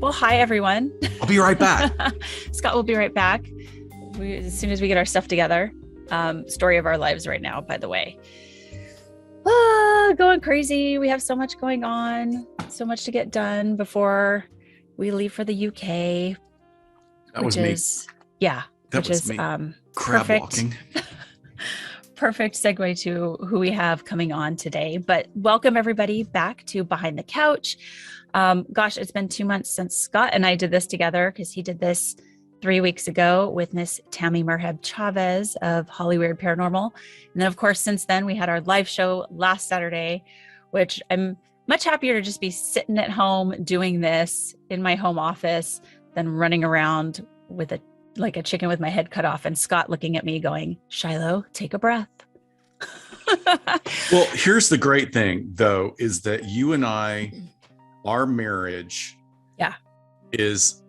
Well, hi, everyone. I'll be right back. Scott will be right back as soon as we get our stuff together. Story of our lives right now, by the way. Going crazy. We have so much going on, so much to get done before we leave for the UK. That was me. Yeah. That was me. Crab walking. Perfect segue to who we have coming on today. But welcome everybody back to Behind the Couch. Gosh, it's been 2 months since Scott and I did this together because he did this 3 weeks ago with Miss Tammy Merheb Chavez of Hollyweird Paranormal. And then, of course, since then, we had our live show last Saturday, which I'm much happier to just be sitting at home doing this in my home office than running around with like a chicken with my head cut off and Scott looking at me going, Shiloh, take a breath. Well, here's the great thing, though, is that you and I, our marriage is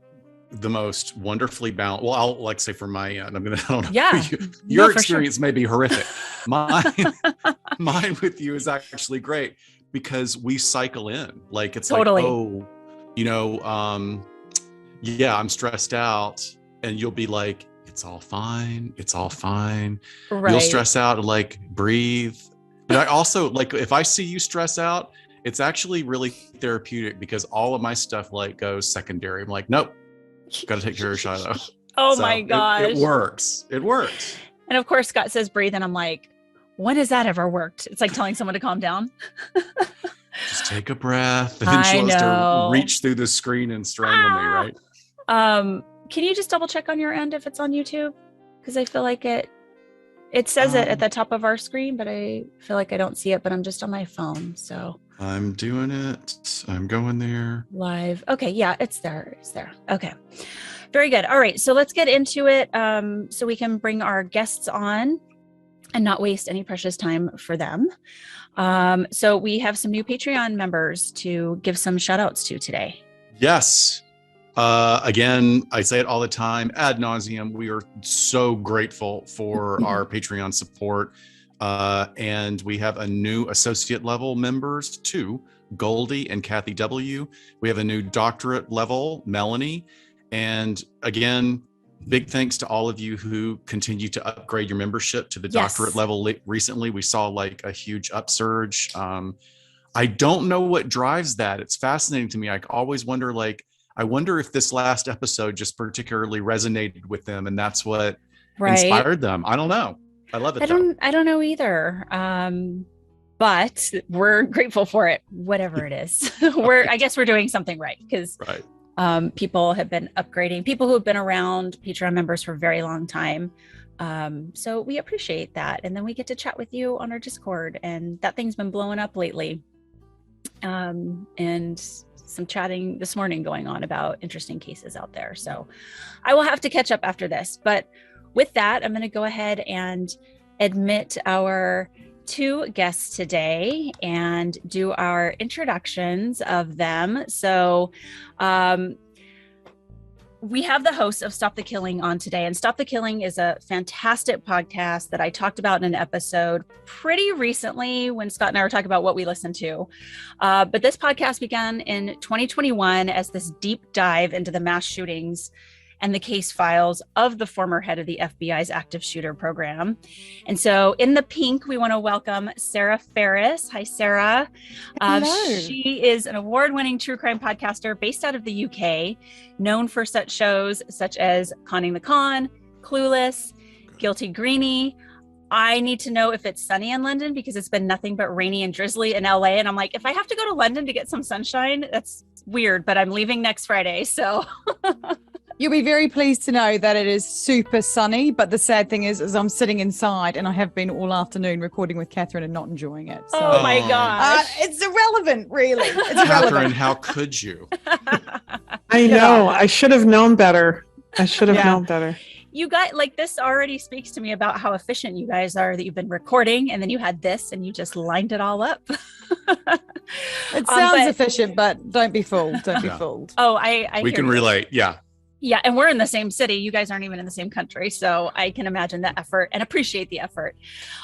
the most wonderfully balanced. Well, I'll like say for my end, I don't know. Yeah. Your experience may be horrific. Mine with you is actually great because we cycle in. Like it's totally. Like, I'm stressed out. And you'll be like, it's all fine. It's all fine. Right. You'll stress out and like breathe. But I also like, if I see you stress out, it's actually really therapeutic because all of my stuff like goes secondary. I'm like, nope, got to take care of Shiloh. Oh my gosh. It works. It works. And of course, Scott says breathe. And I'm like, when has that ever worked? It's like telling someone to calm down. Just take a breath. And then she wants to reach through the screen and strangle me, right? Can you just double check on your end if it's on YouTube? Because I feel like it says it at the top of our screen, but I feel like I don't see it, but I'm just on my phone. So I'm doing it. I'm going there. Live. Okay. Yeah, it's there. It's there. Okay. Very good. All right. So let's get into it so we can bring our guests on and not waste any precious time for them. So we have some new Patreon members to give some shout outs to today. Yes. Again, I say it all the time, ad nauseum. We are so grateful for our Patreon support. And we have a new associate level members too, Goldie and Kathy W. We have a new doctorate level, Melanie. And again, big thanks to all of you who continue to upgrade your membership to the doctorate level. Recently, we saw like a huge upsurge. I don't know what drives that. It's fascinating to me. I always wonder, I wonder if this last episode just particularly resonated with them and that's what inspired them. I don't know. I love it. I don't know either. But we're grateful for it, whatever it is. I guess we're doing something right because people have been upgrading, people who have been around Patreon members for a very long time. So we appreciate that. And then we get to chat with you on our Discord and that thing's been blowing up lately. And some chatting this morning going on about interesting cases out there. So I will have to catch up after this. But with that, I'm going to go ahead and admit our two guests today and do our introductions of them. So we have the host of Stop the Killing on today. And Stop the Killing is a fantastic podcast that I talked about in an episode pretty recently when Scott and I were talking about what we listened to. But this podcast began in 2021 as this deep dive into the mass shootings and the case files of the former head of the FBI's active shooter program. And so in the pink, we want to welcome Sarah Ferris. Hi, Sarah. Hello. She is an award-winning true crime podcaster based out of the UK, known for such shows such as Conning the Con, Clueless, Guilty Greenie. I need to know if it's sunny in London because it's been nothing but rainy and drizzly in LA. And I'm like, if I have to go to London to get some sunshine, that's weird, but I'm leaving next Friday. So you'll be very pleased to know that it is super sunny. But the sad thing is I'm sitting inside and I have been all afternoon recording with Catherine and not enjoying it. So, oh my gosh. It's irrelevant, really. It's Catherine, irrelevant. how could you? I know. I should have known better. Known better. You guys, like, this already speaks to me about how efficient you guys are, that you've been recording and then you had this and you just lined it all up. It sounds efficient, but don't be fooled. Don't be fooled. Oh, I we can relate. Yeah. Yeah. And we're in the same city. You guys aren't even in the same country. So I can imagine the effort and appreciate the effort.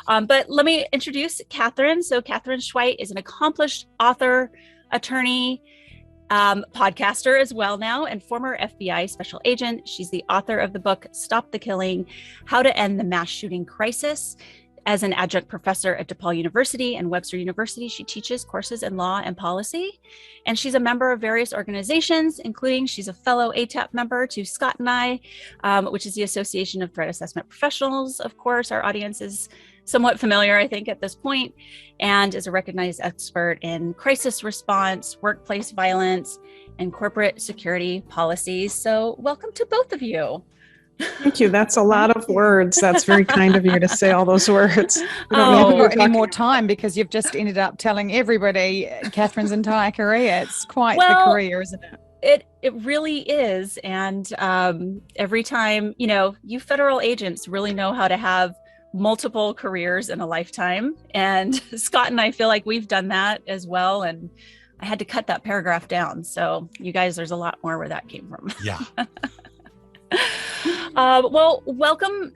But let me introduce Catherine. So Catherine Schweit is an accomplished author, attorney, podcaster as well now, and former FBI special agent. She's the author of the book Stop the Killing: How to End the Mass Shooting Crisis. As an adjunct professor at DePaul University and Webster University, she teaches courses in law and policy. And she's a member of various organizations, including she's a fellow ATAP member to Scott and I, which is the Association of Threat Assessment Professionals. Of course, our audience is somewhat familiar, I think, at this point, and is a recognized expert in crisis response, workplace violence, and corporate security policies. So welcome to both of you. Thank you. That's a lot of words. That's very kind of you to say all those words. We haven't got any more time because you've just ended up telling everybody Catherine's entire career. It's quite the career, isn't it? It really is. And every time, you federal agents really know how to have multiple careers in a lifetime. And Scott and I feel like we've done that as well. And I had to cut that paragraph down. So you guys, there's a lot more where that came from. Yeah. Well, welcome.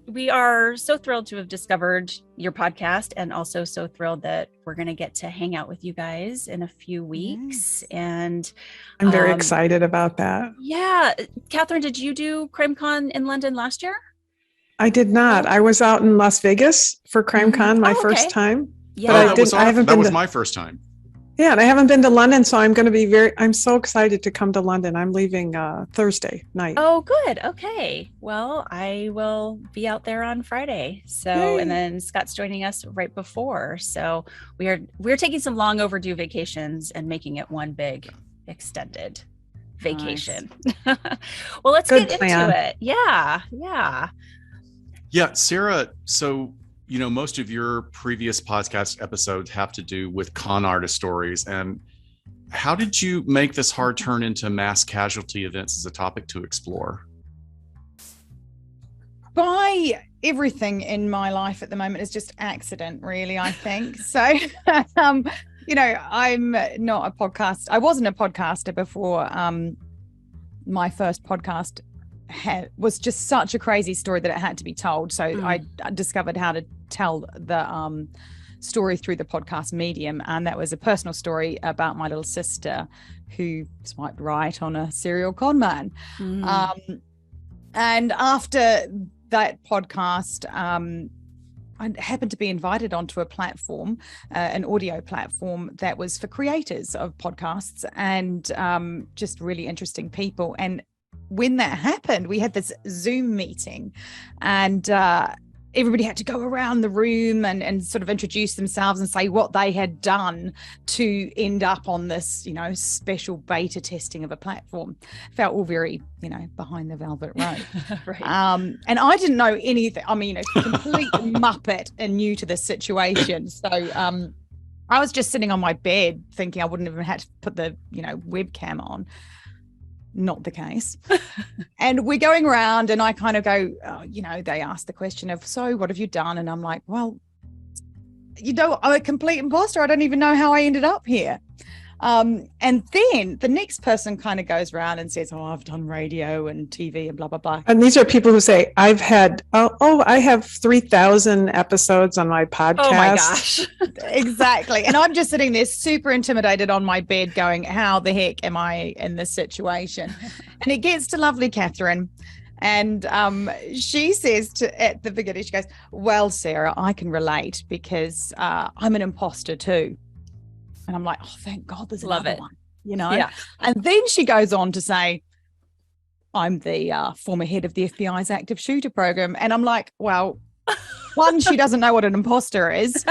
We are so thrilled to have discovered your podcast, and also so thrilled that we're going to get to hang out with you guys in a few weeks. And I'm very excited about that. Yeah. Catherine, did you do CrimeCon in London last year? I did not. I was out in Las Vegas for CrimeCon my first time. Yeah. But that was my first time. Yeah, and I haven't been to London, so I'm so excited to come to London. I'm leaving Thursday night. Oh, good. Okay. Well, I will be out there on Friday. So, Yay. And then Scott's joining us right before. So we're taking some long overdue vacations and making it one big extended vacation. Nice. Well, let's get into it. Yeah. Yeah, Sarah. So, most of your previous podcast episodes have to do with con artist stories. And how did you make this hard turn into mass casualty events as a topic to explore? By everything in my life at the moment is just accident, really, I think. So, I'm not a podcast. I wasn't a podcaster before. My first podcast was just such a crazy story that it had to be told. So I discovered how to tell the story through the podcast medium, and that was a personal story about my little sister who swiped right on a serial con man. And after that podcast, I happened to be invited onto a platform, an audio platform that was for creators of podcasts and just really interesting people. And when that happened, we had this Zoom meeting, and everybody had to go around the room and sort of introduce themselves and say what they had done to end up on this, special beta testing of a platform. Felt all very, behind the velvet rope. Right. And I didn't know anything. I mean, a complete muppet and new to the situation. So I was just sitting on my bed thinking I wouldn't have had to put the, webcam on. Not the case. And we're going around and I kind of go, they ask the question of, so what have you done? And I'm like, well, I'm a complete imposter. I don't even know how I ended up here. And then the next person kind of goes around and says, I've done radio and TV and blah, blah, blah. And these are people who say, I have 3,000 episodes on my podcast. Oh my gosh. Exactly. And I'm just sitting there super intimidated on my bed going, how the heck am I in this situation? And it gets to lovely Catherine. And she says at the beginning, she goes, well, Sarah, I can relate because I'm an imposter too. And I'm like, oh, thank God there's another one, Yeah. And then she goes on to say, I'm the former head of the FBI's active shooter program. And I'm like, well, one, she doesn't know what an imposter is.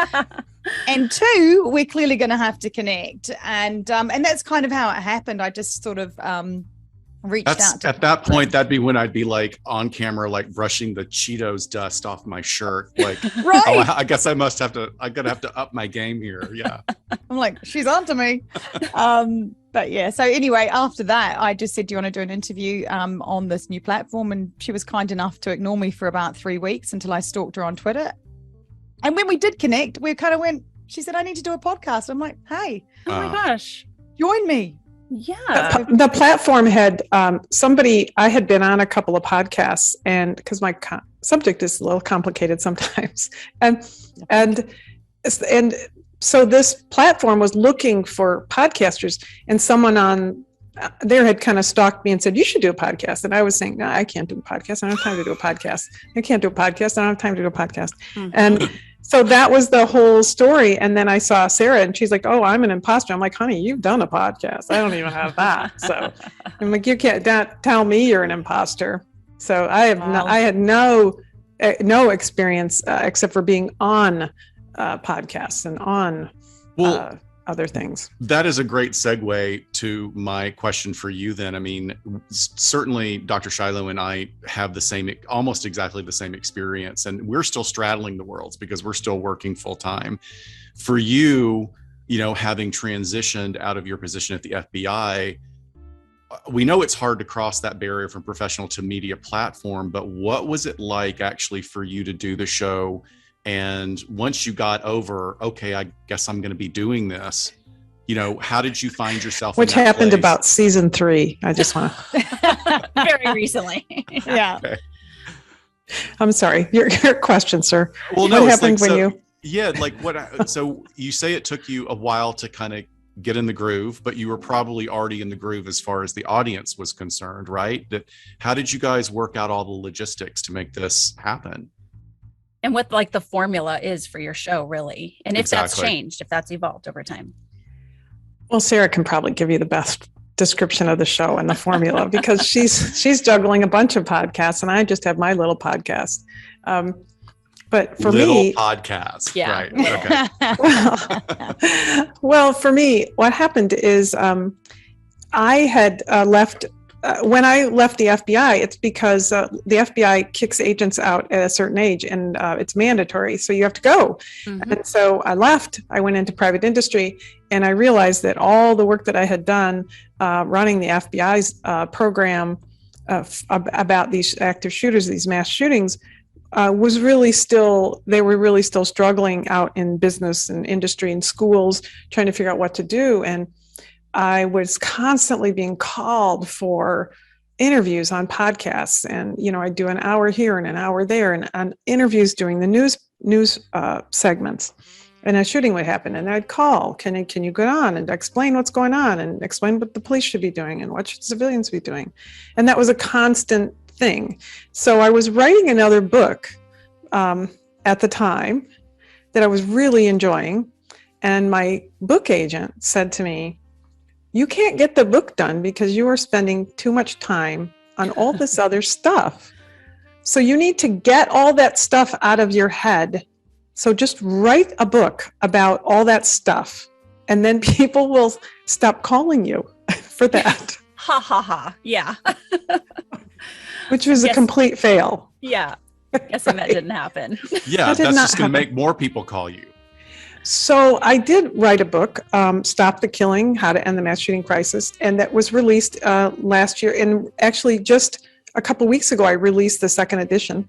And two, we're clearly going to have to connect. And that's kind of how it happened. I just sort of reached out to at that point, that'd be when I'd be like on camera, like brushing the Cheetos dust off my shirt. Like, right. I guess I'm gonna have to up my game here. Yeah. I'm like, she's onto me. But yeah, so anyway, after that, I just said, do you want to do an interview on this new platform? And she was kind enough to ignore me for about 3 weeks until I stalked her on Twitter. And when we did connect, we kind of went, she said, I need to do a podcast. I'm like, hey, oh my gosh, join me. Yeah. The platform had I had been on a couple of podcasts, and because my subject is a little complicated sometimes, and so this platform was looking for podcasters, and someone on there had kind of stalked me and said, you should do a podcast. And I was saying, no, I can't do a podcast. I don't have time to do a podcast. I can't do a podcast. I don't have time to do a podcast. Mhm. And so that was the whole story. And then I saw Sarah and she's like, oh, I'm an imposter. I'm like, honey, you've done a podcast. I don't even have that. So I'm like, you can't tell me you're an imposter. So I have Wow. I had no experience except for being on podcasts and on other things. That is a great segue to my question for you then. I mean, certainly Dr. Shiloh and I have almost exactly the same experience, and we're still straddling the worlds because we're still working full time. For you, having transitioned out of your position at the FBI, we know it's hard to cross that barrier from professional to media platform, but what was it like actually for you to do the show? And once you got over, okay, I guess I'm going to be doing this, how did you find yourself? Which in that happened place? about season 3. I just want to. Very recently. Yeah. Okay. I'm sorry. Your question, sir. Well, What no, it's happened like, when so, you? Yeah, like what? So you say it took you a while to kind of get in the groove, but you were probably already in the groove as far as the audience was concerned, right? How did you guys work out all the logistics to make this happen? And what like the formula is for your show, really. And if that's Exactly. changed, if that's evolved over time. Well, Sarah can probably give you the best description of the show and the formula because she's juggling a bunch of podcasts, and I just have my little podcast. But for Little me, podcast. Yeah. Right. Okay. well, for me, what happened is I had left. When I left the FBI, it's because the FBI kicks agents out at a certain age, and it's mandatory, so you have to go. Mhm. And so I left. I went into private industry, and I realized that all the work that I had done running the FBI's program about these active shooters, these mass shootings, was really still, they were really still struggling out in business and industry and schools, trying to figure out what to do. And I was constantly being called for interviews on podcasts, and I'd do an hour here and an hour there, and on interviews doing the news segments. And a shooting would happen, and I'd call, can you go on and explain what's going on, and explain what the police should be doing and what should civilians be doing, and that was a constant thing. So I was writing another book at the time that I was really enjoying, and my book agent said to me, you can't get the book done because you are spending too much time on all this other stuff. So you need to get all that stuff out of your head. So just write a book about all that stuff, and then people will stop calling you for that, Ha ha ha. Yeah. which was a Yes. complete fail. Yeah. Guessing that didn't happen. Yeah, That did that's not just going to happen. make more people call you. So I did write a book, Stop the Killing, How to End the Mass Shooting Crisis, and that was released last year. And actually just a couple weeks ago, I released the second edition,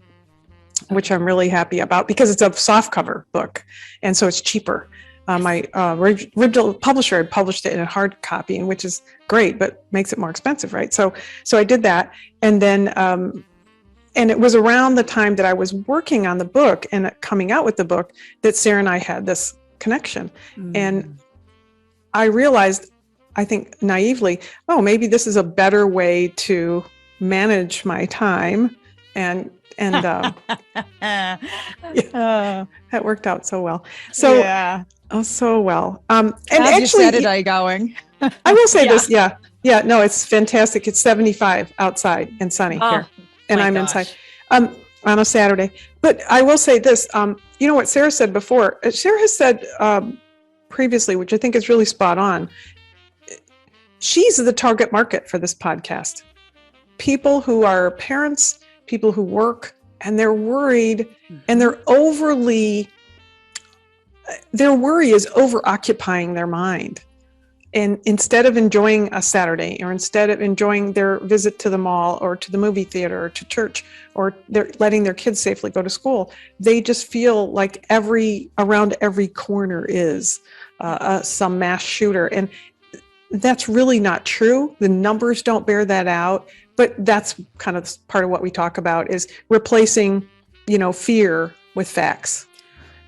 which I'm really happy about because it's a softcover book, and so it's cheaper. My original publisher had published it in a hard copy, which is great, but makes it more expensive, right? So I did that, and then and it was around the time that I was working on the book and coming out with the book that Sarah and I had this connection. And I realized, I think naively, oh, maybe this is a better way to manage my time, and that worked out so well. So yeah. oh, so well. And How's your actually, Saturday going? I will say Yeah. this. Yeah. No, it's fantastic. It's 75 outside and sunny Oh, here, and my I'm gosh. inside on a Saturday. But I will say this. You know what Sarah said before? Sarah has said previously, which I think is really spot on. She's the target market for this podcast. People who are parents, people who work, and they're worried, and their worry is over occupying their mind. And instead of enjoying a Saturday, or instead of enjoying their visit to the mall or to the movie theater or to church, or they're letting their kids safely go to school, they just feel like around every corner is some mass shooter. And that's really not true. The numbers don't bear that out, but that's kind of part of what we talk about, is replacing, fear with facts.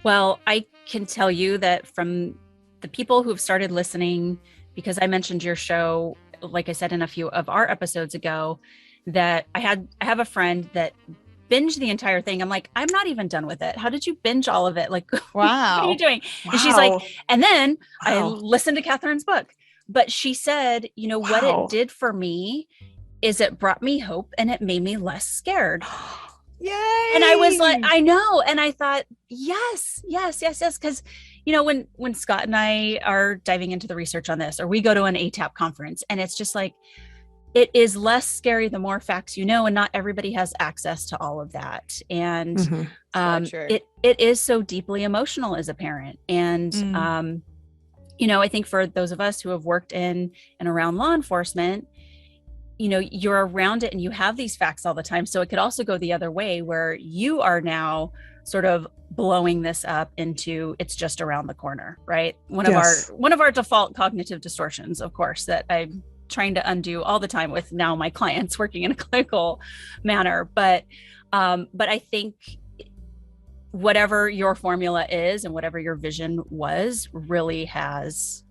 Well, I can tell you that from the people who've started listening, because I mentioned your show, like I said in a few of our episodes ago, that I have a friend that binged the entire thing. I'm like, I'm not even done with it. How did you binge all of it? Like, Wow. what are you doing? Wow. And she's like, and then I Wow. listened to Catherine's book. But she said, you know, what Wow. it did for me is it brought me hope and it made me less scared. Yay. And I was like, I know. And I thought, yes. Because, you know, when Scott and I are diving into the research on this, or we go to an ATAP conference, and it's just like, it is less scary the more facts you know, and not everybody has access to all of that. And true. it is so deeply emotional as a parent. And, you know, I think for those of us who have worked in and around law enforcement, you know, you're around it and you have these facts all the time. So it could also go the other way, where you are now sort of blowing this up into it's just around the corner, right? One of our default cognitive distortions, of course, that I'm trying to undo all the time with now my clients working in a clinical manner. But I think whatever your formula is and whatever your vision was really has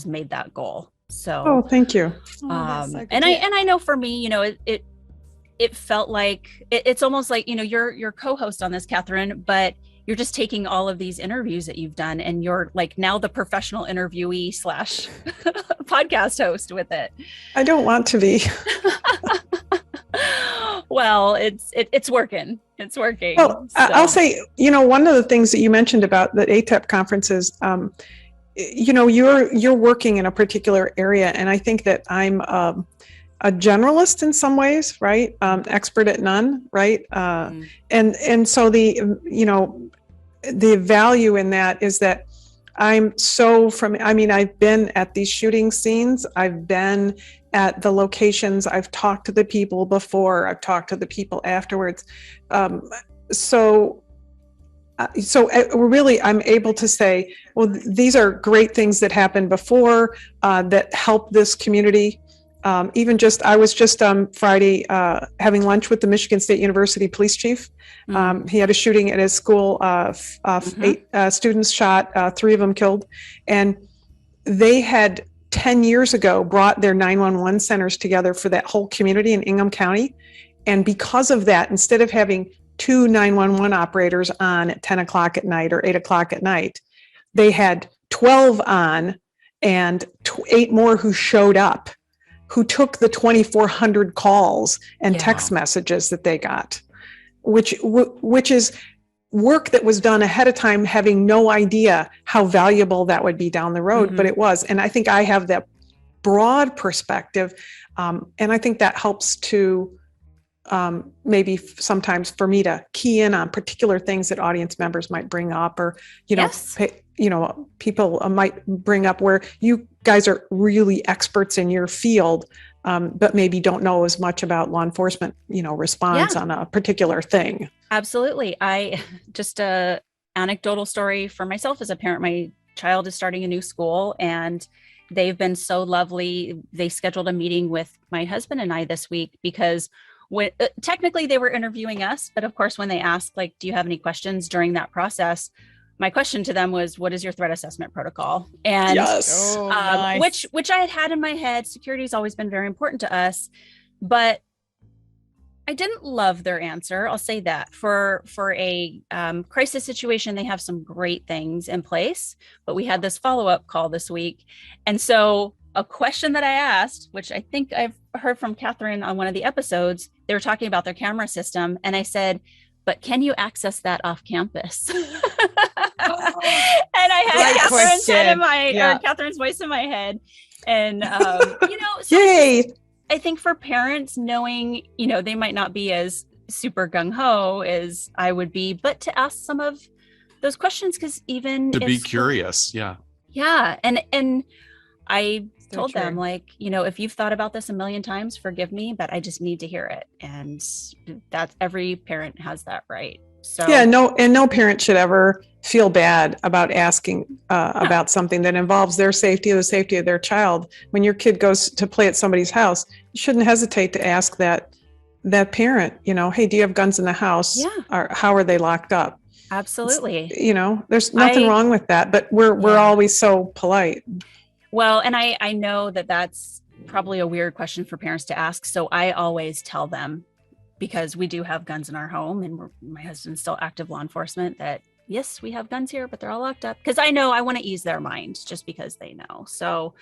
made that goal. So thank you. And I know for me, you know, it felt like it's almost like, you know, you're co-host on this, Catherine, but you're just taking all of these interviews that you've done and you're like now the professional interviewee / podcast host with it. I don't want to be. Well, it's working. It's working. Well, so. I'll say, you know, one of the things that you mentioned about the ATAP conferences, you know, you're working in a particular area, and I think that I'm a generalist in some ways, right? Expert at none, right? And so the value in that is that I've been at these shooting scenes, I've been at the locations, I've talked to the people before, I've talked to the people afterwards. So really I'm able to say, well, these are great things that happened before that help this community. I was just Friday having lunch with the Michigan State University police chief. He had a shooting at his school, 8 students shot, 3 of them killed. And they had 10 years ago brought their 911 centers together for that whole community in Ingham County. And because of that, instead of having 2 911 operators on at 10 o'clock at night or 8 o'clock at night, they had 12 on and 8 more who showed up, who took the 2,400 calls and text messages that they got, which is work that was done ahead of time, having no idea how valuable that would be down the road, but it was. And I think I have that broad perspective. And I think that helps to maybe sometimes for me to key in on particular things that audience members might bring up, or, people might bring up where you guys are really experts in your field, but maybe don't know as much about law enforcement, response on a particular thing. Absolutely. Just a anecdotal story for myself as a parent. My child is starting a new school and they've been so lovely. They scheduled a meeting with my husband and I this week because technically they were interviewing us, but of course, when they asked, like, do you have any questions during that process? My question to them was, what is your threat assessment protocol? And yes. Nice. which I had in my head. Security has always been very important to us, but I didn't love their answer. I'll say that for a crisis situation, they have some great things in place, but we had this follow-up call this week. And so a question that I asked, which I think I've heard from Catherine on one of the episodes, they were talking about their camera system. And I said, but can you access that off campus? And I had Catherine's head or Catherine's voice in my head. And, so yay. I think for parents knowing, they might not be as super gung-ho as I would be, but to ask some of those questions, because even to be curious. Yeah. Yeah. And I told true. them, like, if you've thought about this a million times, forgive me, but I just need to hear it. And that's every parent has that right. So no parent should ever feel bad about asking about something that involves their safety or the safety of their child. When your kid goes to play at somebody's house, you shouldn't hesitate to ask that parent, hey, do you have guns in the house? Yeah. Or how are they locked up? Absolutely. There's nothing wrong with that, but we're always so polite. Well, and I know that that's probably a weird question for parents to ask. So I always tell them, because we do have guns in our home and my husband's still active law enforcement, that yes, we have guns here, but they're all locked up, because I know I want to ease their mind just because they know. So,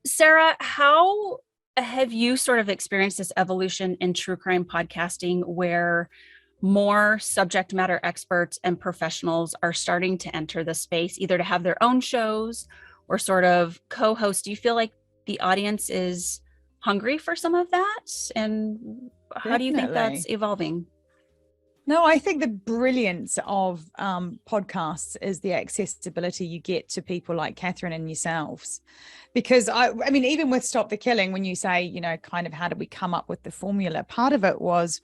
Sarah, how have you sort of experienced this evolution in true crime podcasting where more subject matter experts and professionals are starting to enter the space, either to have their own shows or sort of co-host? Do you feel like the audience is hungry for some of that? And how do you think that's evolving? No, I think the brilliance of podcasts is the accessibility you get to people like Catherine and yourselves. Because I mean, even with Stop the Killing, when you say, kind of how did we come up with the formula? Part of it was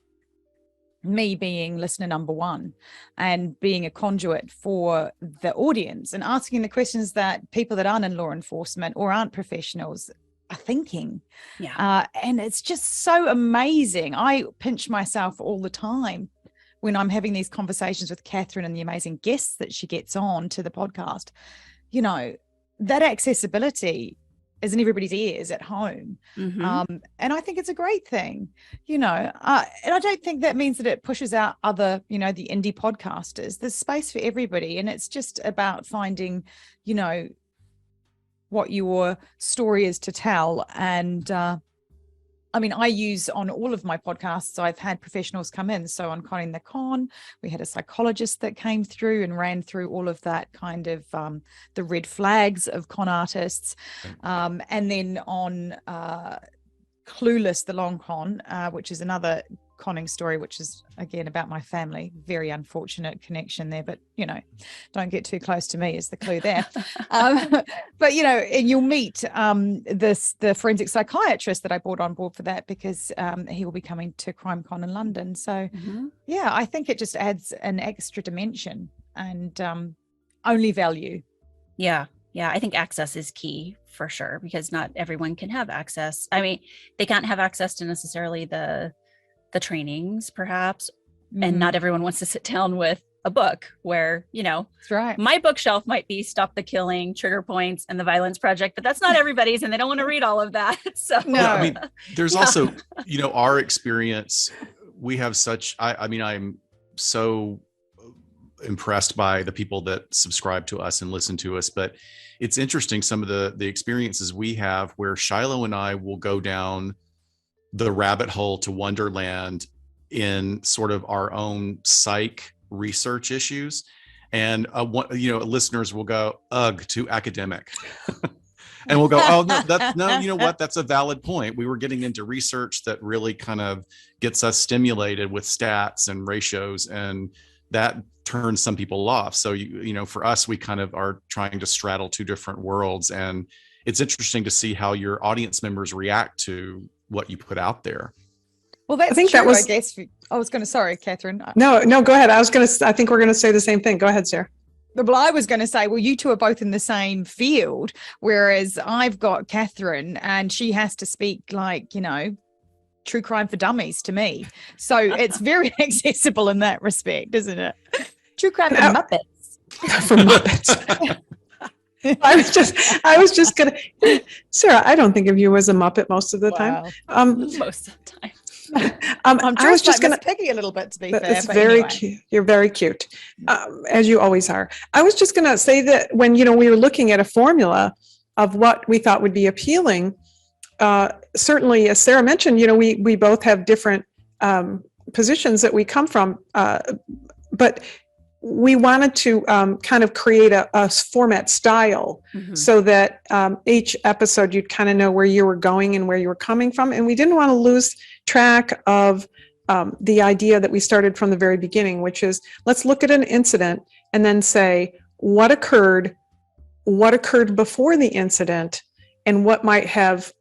me being listener number one and being a conduit for the audience and asking the questions that people that aren't in law enforcement or aren't professionals are thinking. Yeah. And it's just so amazing. I pinch myself all the time when I'm having these conversations with Catherine and the amazing guests that she gets on to the podcast. That accessibility is in everybody's ears at home. Mm-hmm. And I think it's a great thing, and I don't think that means that it pushes out other, the indie podcasters. There's space for everybody. And it's just about finding, what your story is to tell. And, I use on all of my podcasts, I've had professionals come in. So on Conning the Con, we had a psychologist that came through and ran through all of that kind of the red flags of con artists. And then on Clueless, the Long Con, which is another conning story, which is again about my family. Very unfortunate connection there, but don't get too close to me is the clue there. But and you'll meet the forensic psychiatrist that I brought on board for that, because he will be coming to CrimeCon in London. So yeah, I think it just adds an extra dimension and only value. Yeah, I think access is key for sure, because not everyone can have access. I mean, they can't have access to necessarily the trainings perhaps, and not everyone wants to sit down with a book where that's right, my bookshelf might be Stop the Killing, Trigger Points, and The Violence Project, but that's not everybody's, and they don't want to read all of that. So no. There's also our experience. We have such I'm so impressed by the people that subscribe to us and listen to us, but it's interesting some of the experiences we have where Shiloh and I will go down the rabbit hole to Wonderland in sort of our own psych research issues. And, listeners will go, ugh, too academic. And we'll go, oh, no, you know what? That's a valid point. We were getting into research that really kind of gets us stimulated with stats and ratios, and that turns some people off. So, for us, we kind of are trying to straddle two different worlds. And it's interesting to see how your audience members react to what you put out there. Well, that's true, I guess. I was going to, sorry, Catherine. No, go ahead. I think we're going to say the same thing. Go ahead, Sarah. Well, I was going to say, well, you two are both in the same field, whereas I've got Catherine and she has to speak like, true crime for dummies to me. So it's very accessible in that respect, isn't it? True crime for Muppets. For Muppets. I was just gonna, Sarah, I don't think of you as a Muppet most of the time. Most of the time. I was just gonna Peggy a little bit, to be fair. It's very cute. You're very cute, as you always are. I was just gonna say that when we were looking at a formula of what we thought would be appealing, certainly, as Sarah mentioned, we both have different positions that we come from, but we wanted to kind of create a format style so that each episode you'd kind of know where you were going and where you were coming from. And we didn't want to lose track of the idea that we started from the very beginning, which is let's look at an incident and then say what occurred before the incident, and what might have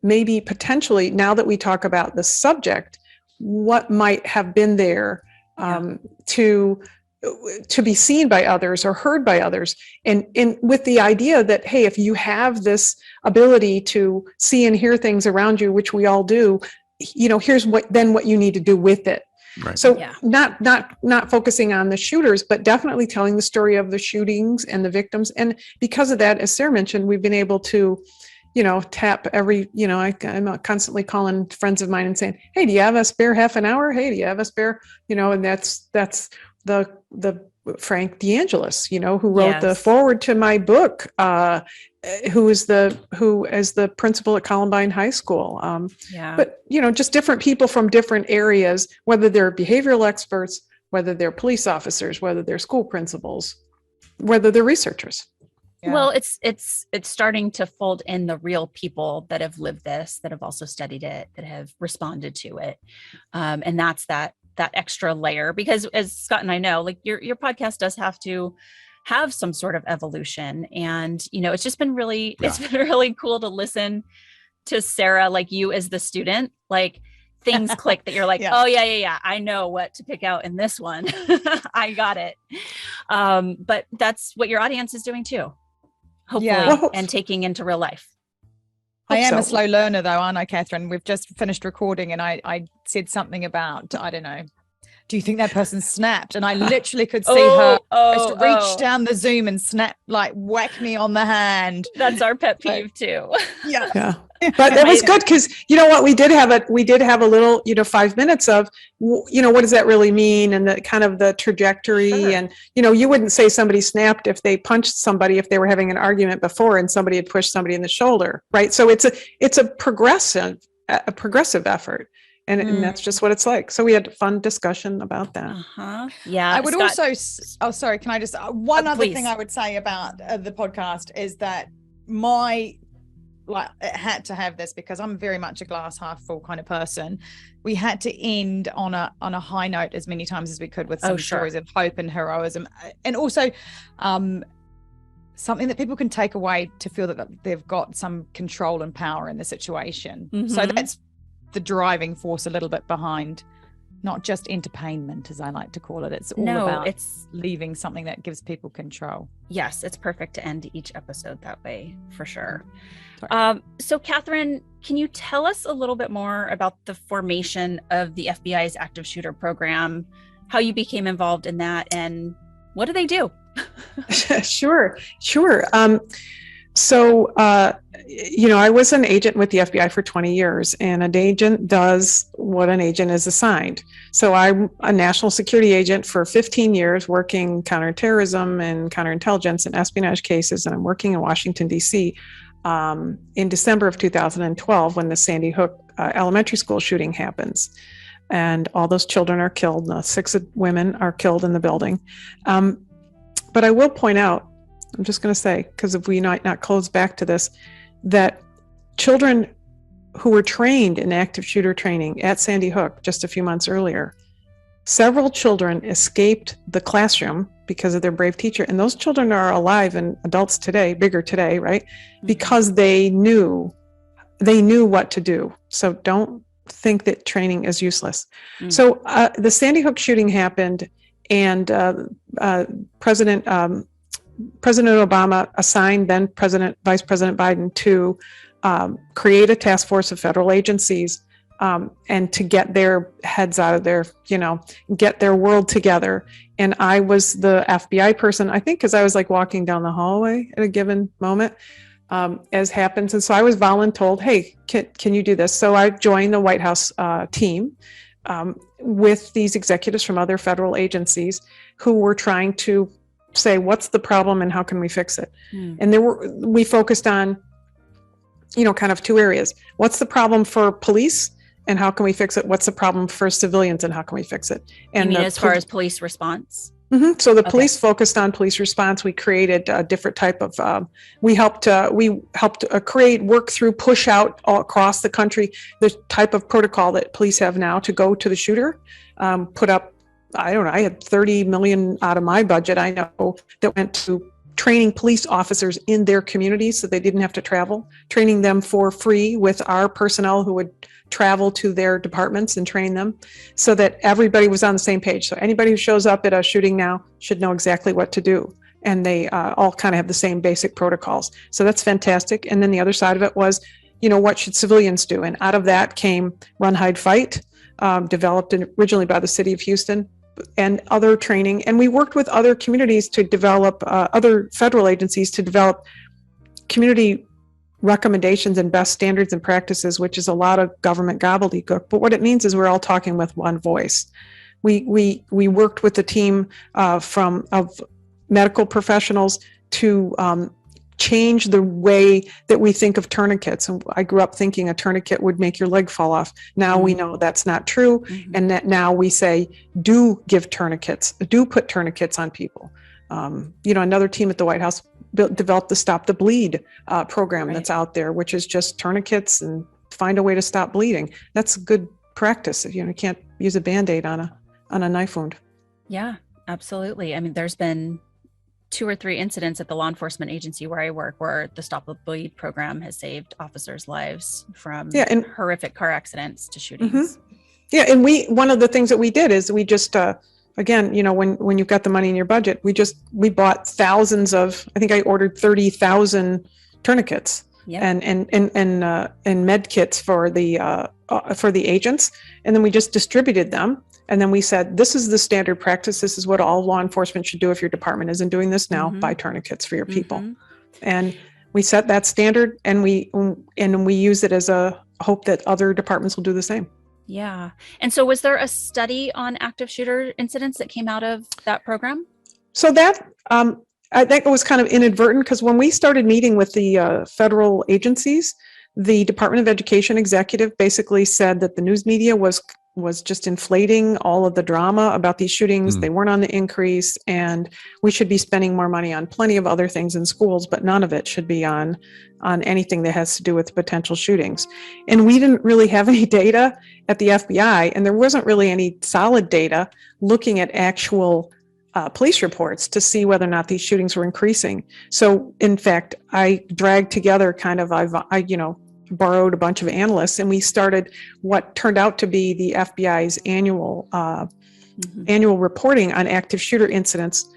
maybe potentially, now that we talk about the subject, what might have been there to be seen by others or heard by others. And with the idea that, hey, if you have this ability to see and hear things around you, which we all do, here's what you need to do with it. Right. So Yeah. not focusing on the shooters, but definitely telling the story of the shootings and the victims. And because of that, as Sarah mentioned, we've been able to, tap every, I'm constantly calling friends of mine and saying, hey, do you have a spare half an hour? Hey, do you have a spare, and that's the Frank DeAngelis, who wrote the Yes. foreword to my book, who is the principal at Columbine High School. Yeah. But, just different people from different areas, whether they're behavioral experts, whether they're police officers, whether they're school principals, whether they're researchers. Yeah. Well, it's starting to fold in the real people that have lived this, that have also studied it, that have responded to it. And that's that extra layer, because as Scott and I know, like your podcast does have to have some sort of evolution. And, it's just been really, it's been really cool to listen to Sarah, like you as the student, like things click that you're like, Yeah. oh yeah. I know what to pick out in this one. I got it. But that's what your audience is doing too. Hopefully, Yeah. and taking into real life. I am so. a slow learner though, aren't I, Catherine? We've just finished recording and I said something about, I don't know, do you think that person snapped? And I literally could see her just reach down the Zoom and snap, like whack me on the hand. That's our pet peeve too. Yeah. Yeah. But it was good because you know what, we did have a little 5 minutes of what does that really mean, and the kind of the trajectory. Sure. And you wouldn't say somebody snapped if they punched somebody, if they were having an argument before and somebody had pushed somebody in the shoulder, right? So it's a progressive effort, and that's just what it's like. So we had a fun discussion about that. Yeah. I would Scott, also, sorry, can I just, one other please. thing I would say about the podcast is that it had to have this because I'm very much a glass half full kind of person. We had to end on a high note as many times as we could with some stories of hope and heroism, and also something that people can take away to feel that they've got some control and power in the situation. So that's the driving force a little bit behind, not just entertainment, as I like to call it. It's all about leaving something that gives people control. Yes, it's perfect to end each episode that way, for sure. Sorry. So Catherine, can you tell us a little bit more about the formation of the FBI's active shooter program, how you became involved in that, and what do they do? Sure. So, I was an agent with the FBI for 20 years, and an agent does what an agent is assigned. So I'm a national security agent for 15 years, working counterterrorism and counterintelligence and espionage cases, and I'm working in Washington, D.C. In December of 2012, when the Sandy Hook elementary school shooting happens. And all those children are killed. 6 women are killed in the building. But I will point out, I'm just going to say, because if we might not close back to this, that children who were trained in active shooter training at Sandy Hook just a few months earlier, several children escaped the classroom because of their brave teacher. And those children are alive and adults today, bigger today, right? Because they knew what to do. So don't think that training is useless. So the Sandy Hook shooting happened, and President Obama assigned then Vice President Biden to create a task force of federal agencies and to get their heads out of their, get their world together. And I was the FBI person, I think, because I was like walking down the hallway at a given moment, as happens. And so I was voluntold, hey, can you do this? So I joined the White House team with these executives from other federal agencies who were trying to say, what's the problem and how can we fix it? And we focused on, kind of 2 areas. What's the problem for police and how can we fix it? What's the problem for civilians and how can we fix it? And you mean as far as police response? So the police focused on police response. We created a different type of, we helped work through, push out all across the country, the type of protocol that police have now to go to the shooter, put up, I don't know, I had 30 million out of my budget, I know, that went to training police officers in their communities so they didn't have to travel, training them for free with our personnel who would travel to their departments and train them so that everybody was on the same page. So anybody who shows up at a shooting now should know exactly what to do. And they all kind of have the same basic protocols. So that's fantastic. And then the other side of it was, what should civilians do? And out of that came Run, Hide, Fight, developed originally by the city of Houston, and other training. And we worked with other communities to develop, other federal agencies to develop community recommendations and best standards and practices, which is a lot of government gobbledygook. But what it means is we're all talking with one voice. We worked with a team of medical professionals to change the way that we think of tourniquets. And I grew up thinking a tourniquet would make your leg fall off. Now we know that's not true. And that now we say, do give tourniquets, do put tourniquets on people. Another team at the White House developed the Stop the Bleed program that's out there, which is just tourniquets and find a way to stop bleeding. That's good practice. You can't use a Band-Aid on a knife wound. Yeah, absolutely. I mean, there's been 2 or 3 incidents at the law enforcement agency where I work where the Stop the Bleed program has saved officers' lives from horrific car accidents to shootings. Yeah, and one of the things that we did is we just again, when you've got the money in your budget, we bought thousands of, I think I ordered 30,000 tourniquets and med kits for the agents, and then we just distributed them. And then we said, this is the standard practice. This is what all law enforcement should do. If your department isn't doing this now, buy tourniquets for your people. And we set that standard, and we use it as a hope that other departments will do the same. Yeah. And so was there a study on active shooter incidents that came out of that program? So that, I think it was kind of inadvertent, because when we started meeting with the federal agencies, the Department of Education executive basically said that the news media was just inflating all of the drama about these shootings. They weren't on the increase, and we should be spending more money on plenty of other things in schools, but none of it should be on anything that has to do with potential shootings. And we didn't really have any data at the FBI, and there wasn't really any solid data looking at actual police reports to see whether or not these shootings were increasing. So in fact, I dragged together borrowed a bunch of analysts, and we started what turned out to be the FBI's annual reporting on active shooter incidents.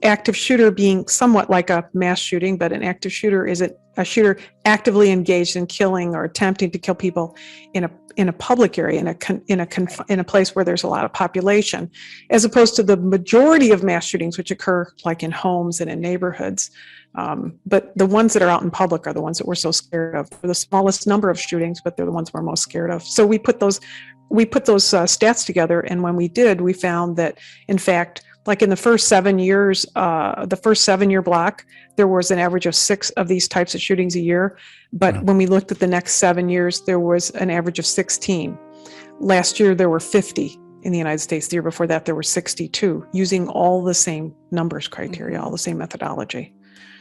Active shooter being somewhat like a mass shooting, but an active shooter is a shooter actively engaged in killing or attempting to kill people in a public area, in a place where there's a lot of population, as opposed to the majority of mass shootings, which occur like in homes and in neighborhoods. But the ones that are out in public are the ones that we're so scared of. They're the smallest number of shootings, but they're the ones we're most scared of. So we put those stats together, and when we did, we found that, in fact, like in the first 7 years, the first 7-year block, there was an average of 6 of these types of shootings a year. But when we looked at the next 7 years, there was an average of 16. Last year, there were 50 in the United States. The year before that, there were 62, using all the same numbers criteria, all the same methodology.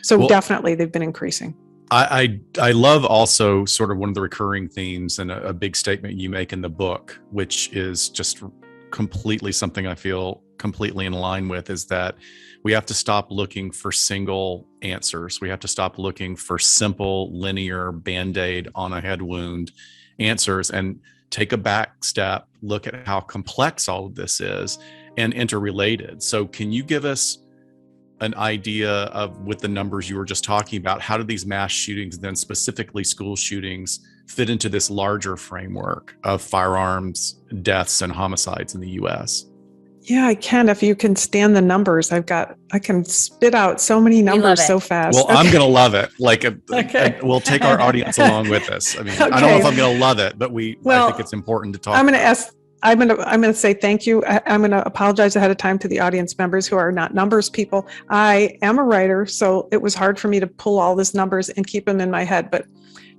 So definitely they've been increasing. I love also sort of one of the recurring themes and a big statement you make in the book, which is just completely something I feel completely in line with, is that we have to stop looking for single answers. We have to stop looking for simple, linear Band-Aid on a head wound answers and take a back step, look at how complex all of this is and interrelated. So can you give us an idea of, with the numbers you were just talking about, how do these mass shootings, then specifically school shootings, fit into this larger framework of firearms deaths and homicides in the U.S.? Yeah, I can. If you can stand the numbers, I can spit out so many numbers so fast. Well, okay. I'm going to love it. We'll take our audience along with us. I mean, I don't know if I'm going to love it, but I think it's important to talk. I'm going to say thank you. I'm going to apologize ahead of time to the audience members who are not numbers people. I am a writer, so it was hard for me to pull all these numbers and keep them in my head. But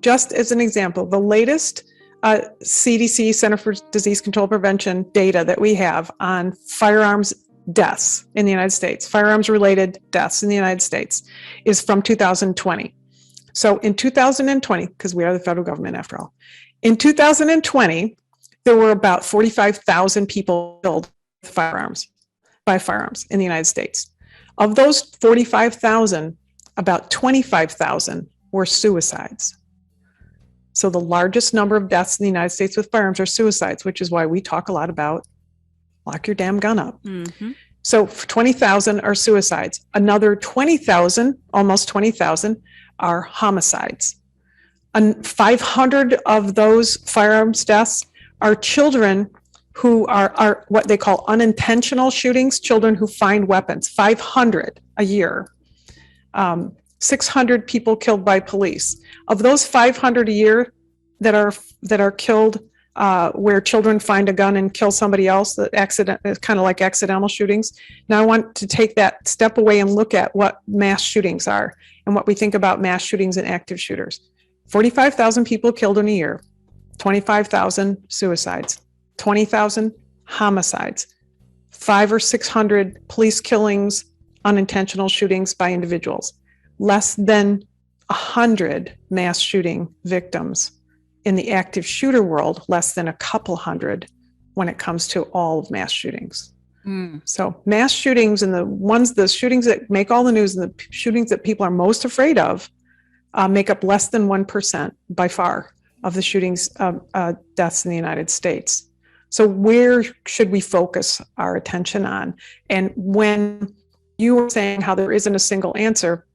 just as an example, the latest CDC, Center for Disease Control Prevention data that we have on firearms deaths in the United States, firearms-related deaths in the United States, is from 2020. So in 2020, because we are the federal government after all, in 2020, there were about 45,000 people killed by firearms in the United States. Of those 45,000, about 25,000 were suicides. So the largest number of deaths in the United States with firearms are suicides, which is why we talk a lot about lock your damn gun up. Mm-hmm. So 20,000 are suicides. Another 20,000, almost 20,000, are homicides. And 500 of those firearms deaths are children who are what they call unintentional shootings, children who find weapons, 500 a year. 600 people killed by police. Of those 500 a year that are killed where children find a gun and kill somebody else, that accident is kind of like accidental shootings. Now I want to take that step away and look at what mass shootings are and what we think about mass shootings and active shooters. 45,000 people killed in a year, 25,000 suicides, 20,000 homicides, 500 or 600 police killings, unintentional shootings by individuals, less than 100 mass shooting victims. In the active shooter world, less than a couple hundred when it comes to all of mass shootings. So mass shootings and the shootings that make all the news and the shootings that people are most afraid of make up less than 1% by far of the shootings deaths in the United States. So where should we focus our attention on? And when you were saying how there isn't a single answer,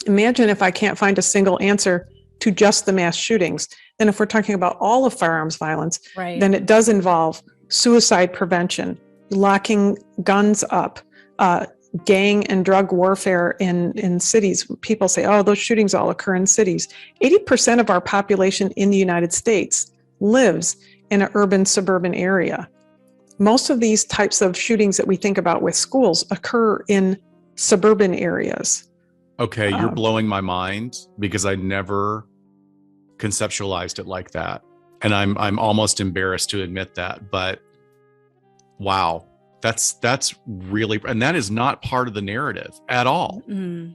imagine if I can't find a single answer to just the mass shootings. Then if we're talking about all of firearms violence, Right. then it does involve suicide prevention, locking guns up, gang and drug warfare in cities. People say, oh, those shootings all occur in cities. 80% of our population in the United States lives in an urban suburban area. Most of these types of shootings that we think about with schools occur in suburban areas. Okay, you're blowing my mind because I never conceptualized it like that. And I'm almost embarrassed to admit that, but wow, that's really, and that is not part of the narrative at all.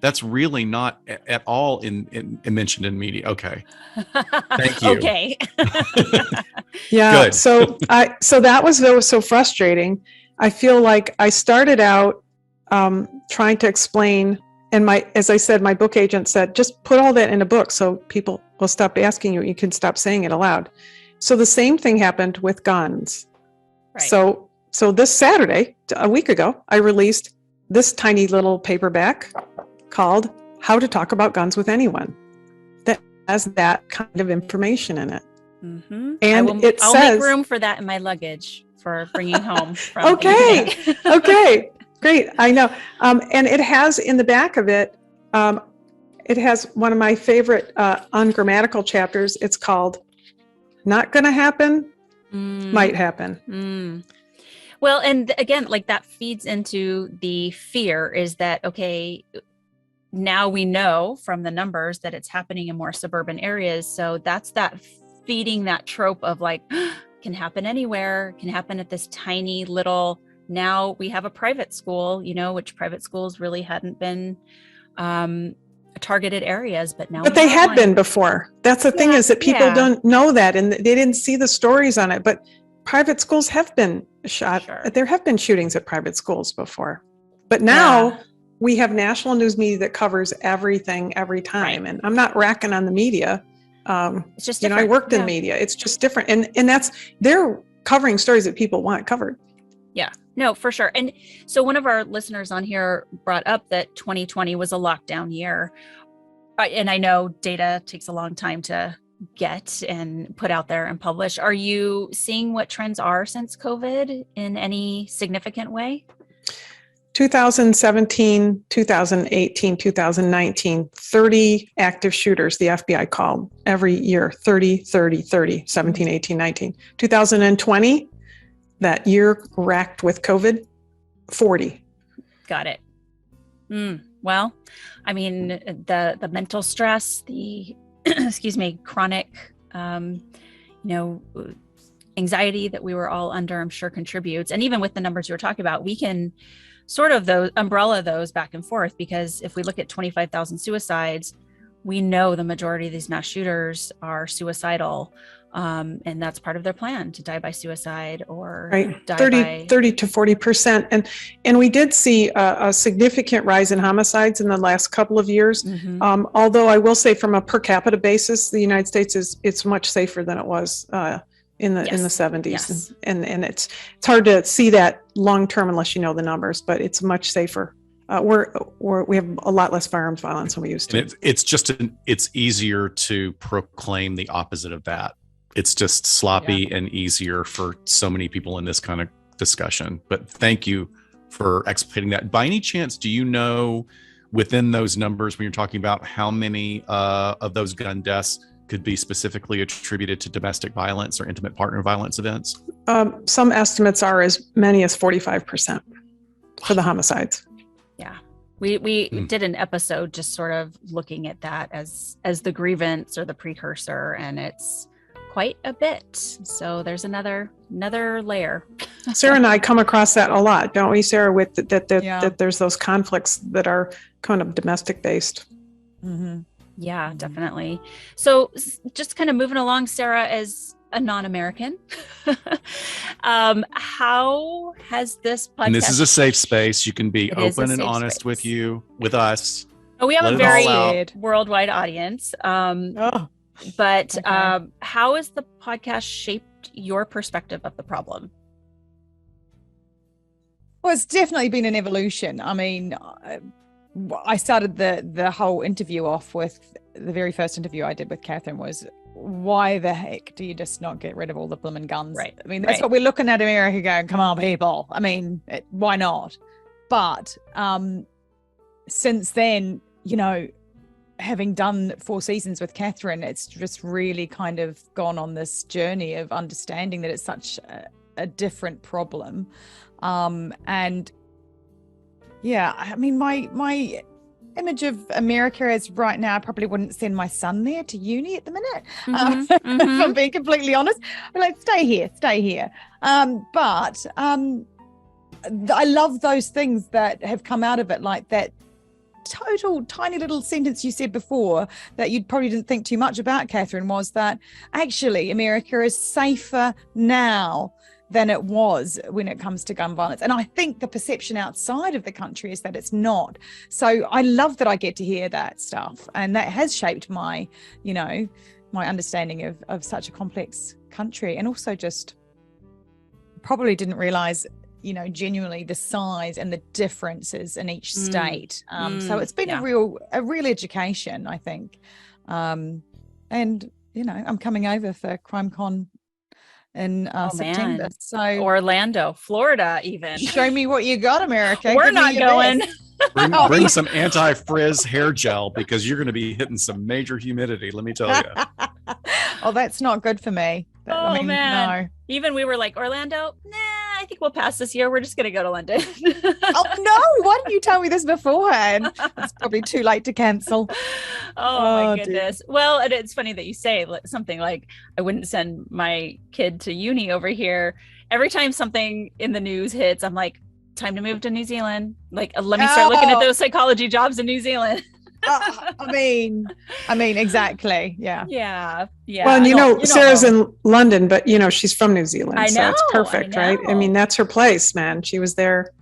That's really not at all in mentioned in media. Okay. Thank you. Okay. Yeah. Good. So that was so frustrating. I feel like I started out trying to explain, and as I said, my book agent said, just put all that in a book so people will stop asking you. You can stop saying it aloud. So the same thing happened with guns. Right. So this Saturday, a week ago, I released this tiny little paperback called How to Talk About Guns with Anyone that has that kind of information in it. Mm-hmm. And I'll make room for that in my luggage for bringing home. From Okay. Okay. Great. I know. And it has in the back of it, it has one of my favorite ungrammatical chapters. It's called Not Gonna Happen, Might Happen. Well, and again, like that feeds into the fear is that, okay, now we know from the numbers that it's happening in more suburban areas. So that's that feeding that trope of like, can happen anywhere, can happen at this tiny little, now we have a private school, which private schools really hadn't been targeted areas, but now. But they had been before. That's the thing is that people don't know that and they didn't see the stories on it. But private schools have been shot. Sure. There have been shootings at private schools before. But now we have national news media that covers everything every time. Right. And I'm not racking on the media. It's just I worked in media. It's just different. And they're covering stories that people want covered. Yeah, no, for sure. And so one of our listeners on here brought up that 2020 was a lockdown year. And I know data takes a long time to get and put out there and publish. Are you seeing what trends are since COVID in any significant way? 2017, 2018, 2019, 30 active shooters, the FBI called every year, 30, 17, 18, 19. 2020, that year racked with COVID, 40. Got it. Well, I mean, the mental stress, the chronic, anxiety that we were all under, I'm sure contributes. And even with the numbers you were talking about, we can sort of umbrella those back and forth, because if we look at 25,000 suicides, we know the majority of these mass shooters are suicidal. And that's part of their plan, to die by suicide or die 30 to 40%. And we did see a significant rise in homicides in the last couple of years. Mm-hmm. Although I will say from a per capita basis, the United States it's much safer than it was in the 70s. Yes. And it's hard to see that long term unless you know the numbers, but it's much safer. We have a lot less firearms violence than we used to. And it's easier to proclaim the opposite of that. it's just sloppy and easier for so many people in this kind of discussion. But thank you for explaining that. By any chance, do you know within those numbers when you're talking about how many of those gun deaths could be specifically attributed to domestic violence or intimate partner violence events? Some estimates are as many as 45% for the homicides. Yeah. We did an episode just sort of looking at that as the grievance or the precursor, and it's quite a bit. So there's another layer. Sarah and I come across that a lot, don't we, Sarah? With that there's those conflicts that are kind of domestic based. Mm-hmm. Yeah, definitely. So just kind of moving along, Sarah, as a non-American, how has this podcast? And this is a safe space. You can be It is a open and safe honest space. with us. Oh, we have Let a it all very out. worldwide audience. But Okay. how has the podcast shaped your perspective of the problem? Well, it's definitely been an evolution. I mean, I started the whole interview off with the very first interview I did with Catherine was, why the heck do you just not get rid of all the blooming guns? Right. I mean, that's Right. what we're looking at America going, come on, people. I mean, why not? But since then, having done 4 seasons with Catherine, it's just really kind of gone on this journey of understanding that it's such a different problem. And yeah, I mean, my image of America is right now, I probably wouldn't send my son there to uni at the minute. If I'm being completely honest, I'm like, stay here. But I love those things that have come out of it, like that total tiny little sentence you said before that you probably didn't think too much about, Catherine, was that actually America is safer now than it was when it comes to gun violence. And I think the perception outside of the country is that it's not. So I love that I get to hear that stuff. And that has shaped my, my understanding of such a complex country. And also just probably didn't realize, genuinely the size and the differences in each state. So it's been a real education, I think. And, I'm coming over for CrimeCon in September. Man. So Orlando, Florida, even. show me what you got, America. We're Give me not your going. best. Bring some anti-frizz hair gel because you're going to be hitting some major humidity. Let me tell you. Oh, that's not good for me. Oh, man. Even we were like, Orlando, nah, I think we'll pass this year. We're just going to go to London. Oh no, why didn't you tell me this beforehand? It's probably too late to cancel. Oh my dear. goodness. Well, and it's funny that you say something like, I wouldn't send my kid to uni over here. Every time something in the news hits, I'm like, time to move to New Zealand. Like, let me start looking at those psychology jobs in New Zealand. I mean, exactly. Yeah. Yeah. Well, and Sarah's in London, but she's from New Zealand. I So it's know, perfect, I right? I mean, know. that's her place, man. She was there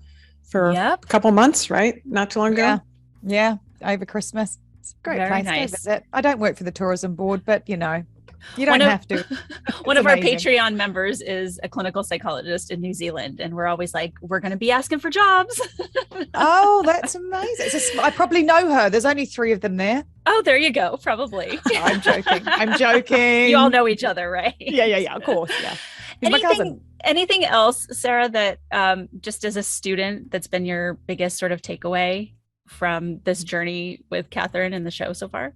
for a couple months, right? Not too long ago. Yeah. Over Christmas. It's a great Very place nice. to visit. I don't work for the tourism board, but you don't have to. One of our amazing. Patreon members is a clinical psychologist in New Zealand, and we're always like, we're going to be asking for jobs. Oh, that's amazing. I probably know her. There's only 3 of them there. Oh, there you go. Probably. I'm joking. You all know each other, right? Yeah. Of course. Yeah. He's my cousin. Anything else, Sarah, that just as a student, that's been your biggest sort of takeaway from this journey with Catherine and the show so far?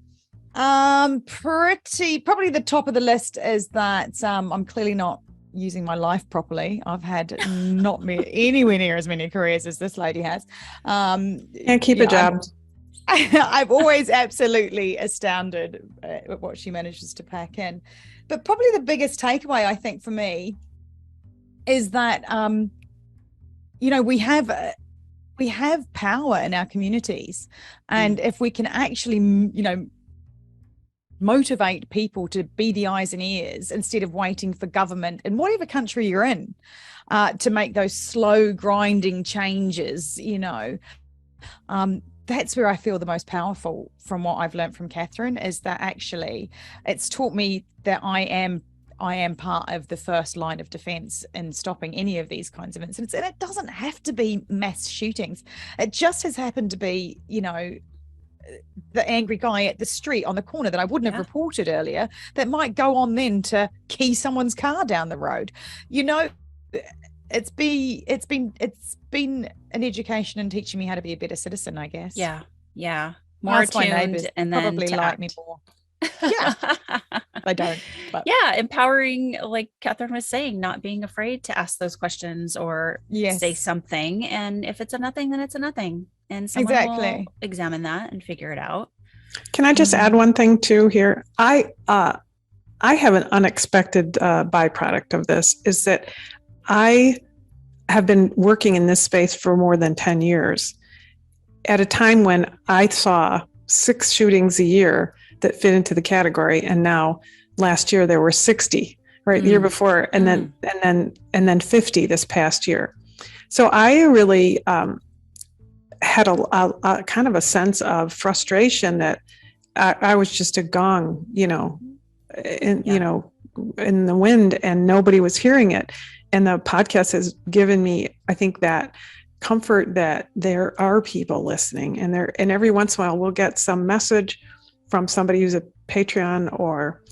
Probably the top of the list is that I'm clearly not using my life properly. I've had not anywhere near as many careers as this lady has. Can't keep a job. I'm always absolutely astounded at what she manages to pack in. But probably the biggest takeaway, I think, for me is that we have power in our communities, and if we can actually motivate people to be the eyes and ears instead of waiting for government in whatever country you're in to make those slow grinding changes, that's where I feel the most powerful from what I've learned from Catherine, is that actually it's taught me that I am part of the first line of defense in stopping any of these kinds of incidents. And it doesn't have to be mass shootings. It just has happened to be, the angry guy at the street on the corner that I wouldn't have Yeah. reported earlier, that might go on then to key someone's car down the road. You know, it's been an education and teaching me how to be a better citizen, I guess. Yeah. More Ask my neighbours, attuned and then probably to like act. me more. Yeah. They don't. But Yeah, empowering, like Catherine was saying, not being afraid to ask those questions or yes, say something. And if it's a nothing, then it's a nothing. And someone exactly. will examine that and figure it out. Can I just add one thing too here? I have an unexpected byproduct of this, is that I have been working in this space for more than 10 years at a time when I saw 6 shootings a year that fit into the category. And now last year there were 60, right? The year before, and then 50 this past year. So I really had a kind of a sense of frustration that I was just a gong, in the wind, and nobody was hearing it. And the podcast has given me, I think, that comfort that there are people listening, and every once in a while we'll get some message from somebody who's a Patreon, or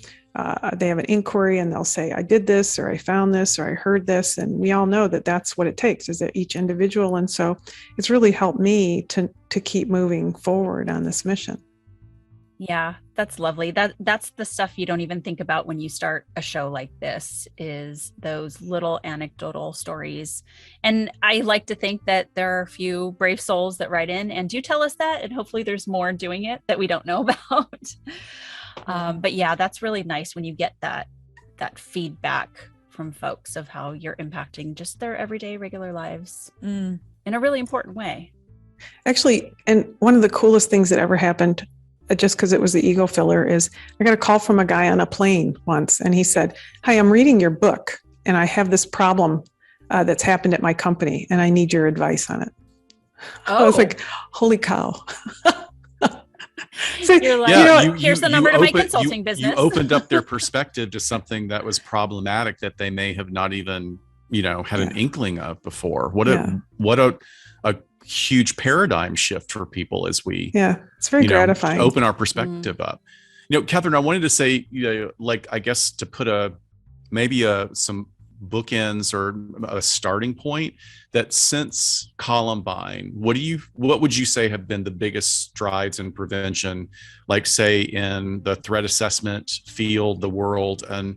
they have an inquiry and they'll say, I did this, or I found this, or I heard this. And we all know that that's what it takes, is that each individual. And so it's really helped me to keep moving forward on this mission. Yeah, that's lovely. That's the stuff you don't even think about when you start a show like this, is those little anecdotal stories. And I like to think that there are a few brave souls that write in and do tell us that, and hopefully there's more doing it that we don't know about. But yeah, that's really nice when you get that feedback from folks of how you're impacting just their everyday regular lives in a really important way. Actually, and one of the coolest things that ever happened, just because it was the ego filler, is I got a call from a guy on a plane once, and he said, hi, I'm reading your book and I have this problem that's happened at my company and I need your advice on it. I was like, holy cow. So, you're like, here's the number to my opened- consulting business. You opened up their perspective to something that was problematic that they may have not even, had an inkling of before. What a huge paradigm shift for people as we it's very gratifying. Open our perspective up. Catherine, I wanted to say, I guess to put some bookends or a starting point, that since Columbine, what would you say have been the biggest strides in prevention, like say in the threat assessment field, the world, and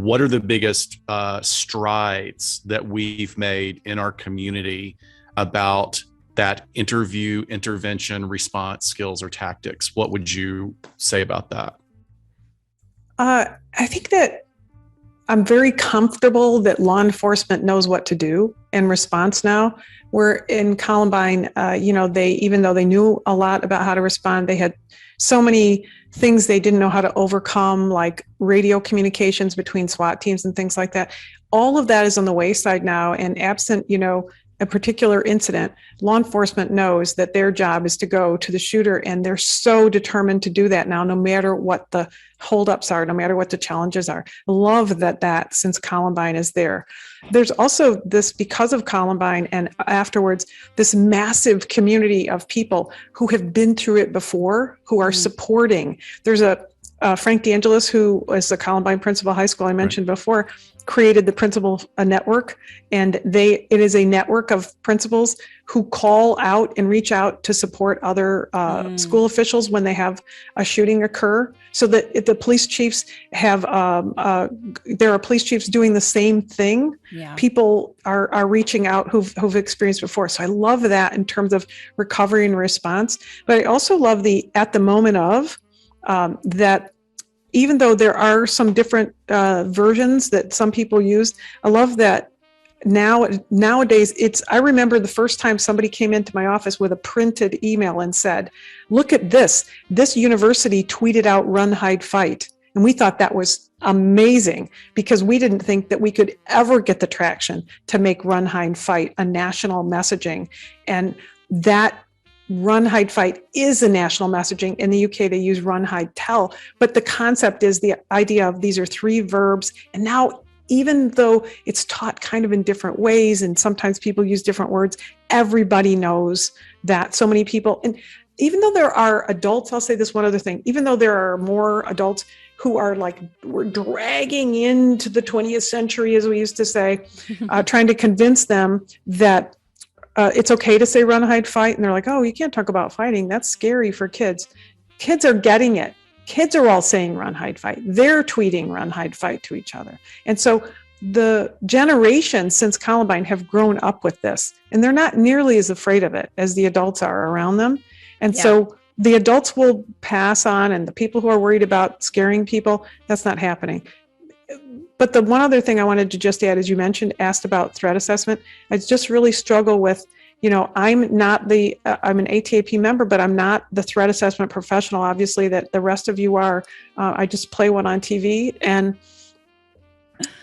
what are the biggest strides that we've made in our community about that intervention, response skills or tactics? What would you say about that? I think that I'm very comfortable that law enforcement knows what to do in response now. Where in Columbine, even though they knew a lot about how to respond, they had so many things they didn't know how to overcome, like radio communications between SWAT teams and things like that. All of that is on the wayside now, and absent, a particular incident, law enforcement knows that their job is to go to the shooter, and they're so determined to do that now, no matter what the holdups are, no matter what the challenges are. I love that since Columbine is there. There's also this, because of Columbine and afterwards, this massive community of people who have been through it before, who are supporting. There's a Frank DeAngelis, who was the Columbine Principal High School I mentioned before, created the principal network, and it is a network of principals who call out and reach out to support other school officials when they have a shooting occur. So that the police chiefs have, there are police chiefs doing the same thing. Yeah. People are reaching out who've experienced before. So I love that in terms of recovery and response. But I also love at the moment of that. Even though there are some different versions that some people use, I love that nowadays I remember the first time somebody came into my office with a printed email and said, look at this university tweeted out run, hide, fight. And we thought that was amazing, because we didn't think that we could ever get the traction to make run, hide, fight a national messaging. And that run, hide, fight is a national messaging. In the UK, they use run, hide, tell. But the concept is the idea of these are 3 verbs. And now, even though it's taught kind of in different ways, and sometimes people use different words, everybody knows that. So many people, and even though there are adults, I'll say this one other thing, even though there are more adults who are like, we're dragging into the 20th century, as we used to say, trying to convince them that it's okay to say run, hide, fight. And they're like, oh, you can't talk about fighting. That's scary for kids. Kids are getting it. Kids are all saying run, hide, fight. They're tweeting run, hide, fight to each other. And so the generations since Columbine have grown up with this, and they're not nearly as afraid of it as the adults are around them. And so the adults will pass on, and the people who are worried about scaring people, that's not happening. But the one other thing I wanted to just add, as you asked about threat assessment, I just really struggle with, I'm an ATAP member, but I'm not the threat assessment professional, obviously, that the rest of you are. I just play one on TV, and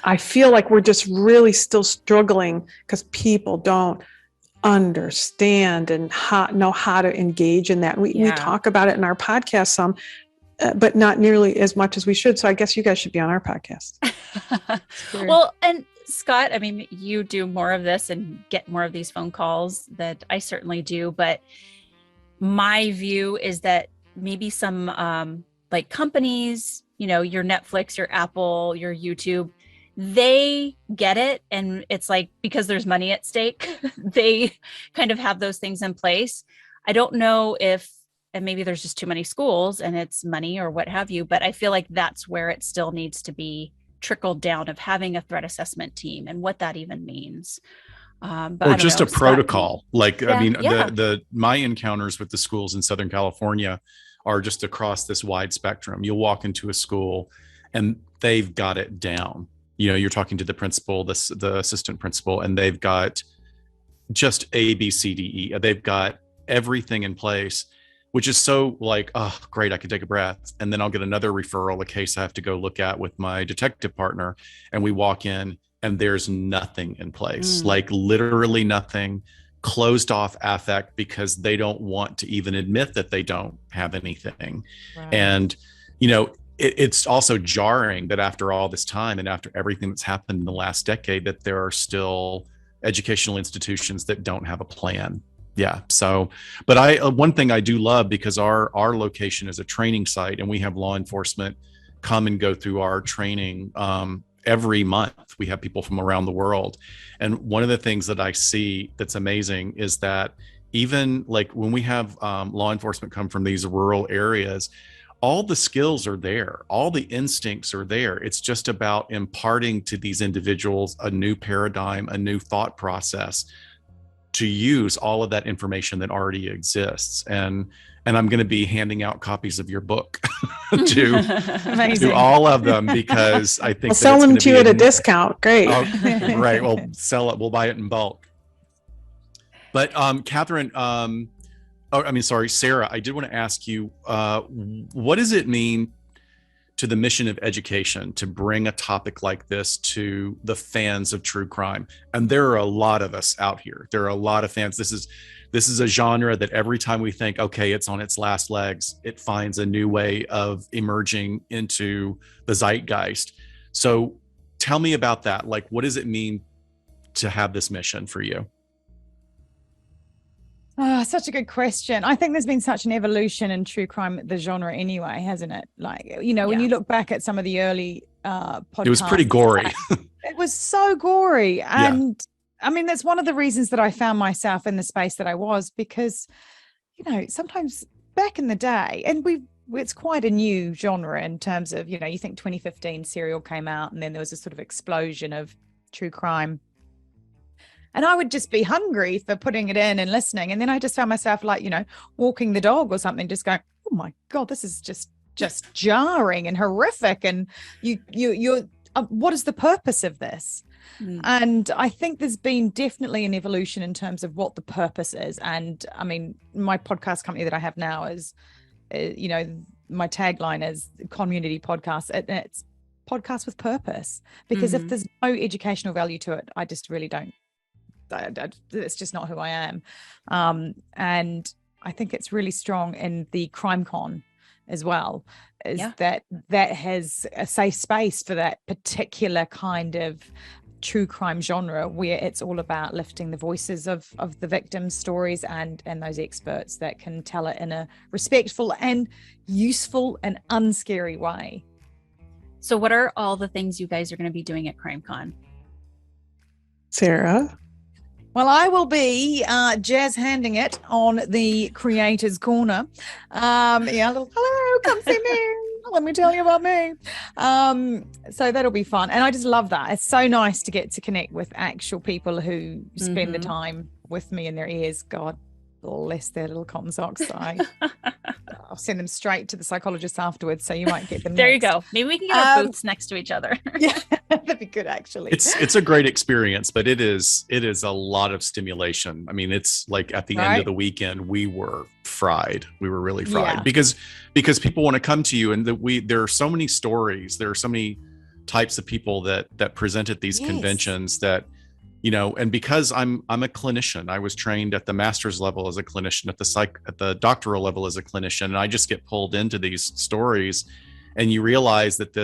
I feel like we're just really still struggling because people don't understand and know how to engage in that. We talk about it in our podcast some, but not nearly as much as we should. So I guess you guys should be on our podcast. Well, and Scott, I mean, you do more of this and get more of these phone calls that I certainly do. But my view is that maybe some like companies, your Netflix, your Apple, your YouTube, they get it. And it's like, because there's money at stake, they kind of have those things in place. I don't know if, and maybe there's just too many schools and it's money or what have you, but I feel like that's where it still needs to be trickled down of having a threat assessment team and what that even means. Or just a protocol. My encounters with the schools in Southern California are just across this wide spectrum. You'll walk into a school and they've got it down. You're talking to the principal, the assistant principal, and they've got just A, B, C, D, E. They've got everything in place, which is so like, oh, great, I can take a breath. And then I'll get another referral, a case I have to go look at with my detective partner. And we walk in and there's nothing in place, like literally nothing, closed off affect because they don't want to even admit that they don't have anything. Right. And, it's also jarring that after all this time and after everything that's happened in the last decade, that there are still educational institutions that don't have a plan. Yeah. So, but one thing I do love, because our location is a training site and we have law enforcement come and go through our training every month. We have people from around the world. And one of the things that I see that's amazing is that even like when we have law enforcement come from these rural areas, all the skills are there, all the instincts are there. It's just about imparting to these individuals a new paradigm, a new thought process to use all of that information that already exists. And I'm going to be handing out copies of your book to all of them, because I think I'll sell them to you at a discount. Great. Right. We'll sell it. We'll buy it in bulk. But Catherine, Sarah, I did want to ask you, what does it mean to the mission of education to bring a topic like this to the fans of true crime? And there are a lot of us out here. There are a lot of fans. This is a genre that every time we think, okay, it's on its last legs, it finds a new way of emerging into the zeitgeist. So tell me about that. Like, what does it mean to have this mission for you? Oh, such a good question. I think there's been such an evolution in true crime, the genre anyway, hasn't it? Like, when you look back at some of the early podcasts. It was pretty gory. It was so gory. And I mean, that's one of the reasons that I found myself in the space that I was, because, sometimes back in the day, and it's quite a new genre in terms of, you think 2015 Serial came out, and then there was a sort of explosion of true crime. And I would just be hungry for putting it in and listening. And then I just found myself like, walking the dog or something, just going, oh my God, this is just jarring and horrific. And you're what is the purpose of this? And I think there's been definitely an evolution in terms of what the purpose is. And I mean, my podcast company that I have now is, my tagline is community podcast. It's podcast with purpose, because if there's no educational value to it, I just really don't. It's just not who I am. And I think it's really strong in the CrimeCon as well, is that has a safe space for that particular kind of true crime genre where it's all about lifting the voices of the victims' stories and those experts that can tell it in a respectful and useful and unscary way. So what are all the things you guys are going to be doing at CrimeCon? Sarah? Well, I will be jazz handing it on the Creators Corner. Hello, come see me. Let me tell you about me. So that'll be fun. And I just love that. It's so nice to get to connect with actual people who spend the time with me in their ears. God bless their little com socks. I'll send them straight to the psychologist afterwards, so you might get them. There next. you go. Maybe we can get our booths next to each other. Yeah, that'd be good, actually. It's a great experience, but it is a lot of stimulation. I mean, it's like at the end of the weekend, we were fried. We were really fried because people want to come to you, and there are so many stories. There are so many types of people that present at these conventions that, you know, and because I'm a clinician, I was trained at the master's level as a clinician, at the doctoral level as a clinician, and I just get pulled into these stories, and you realize that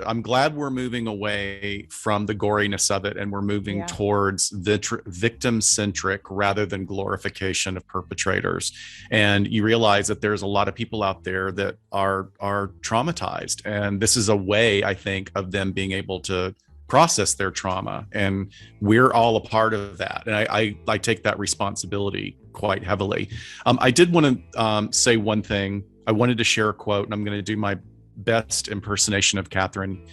I'm glad we're moving away from the goriness of it, and we're moving towards victim-centric rather than glorification of perpetrators. And you realize that there's a lot of people out there that are traumatized, and this is a way, I think, of them being able to process their trauma, and we're all a part of that, and I take that responsibility quite heavily. I did want to say one thing. I wanted to share a quote, and I'm going to do my best impersonation of Catherine,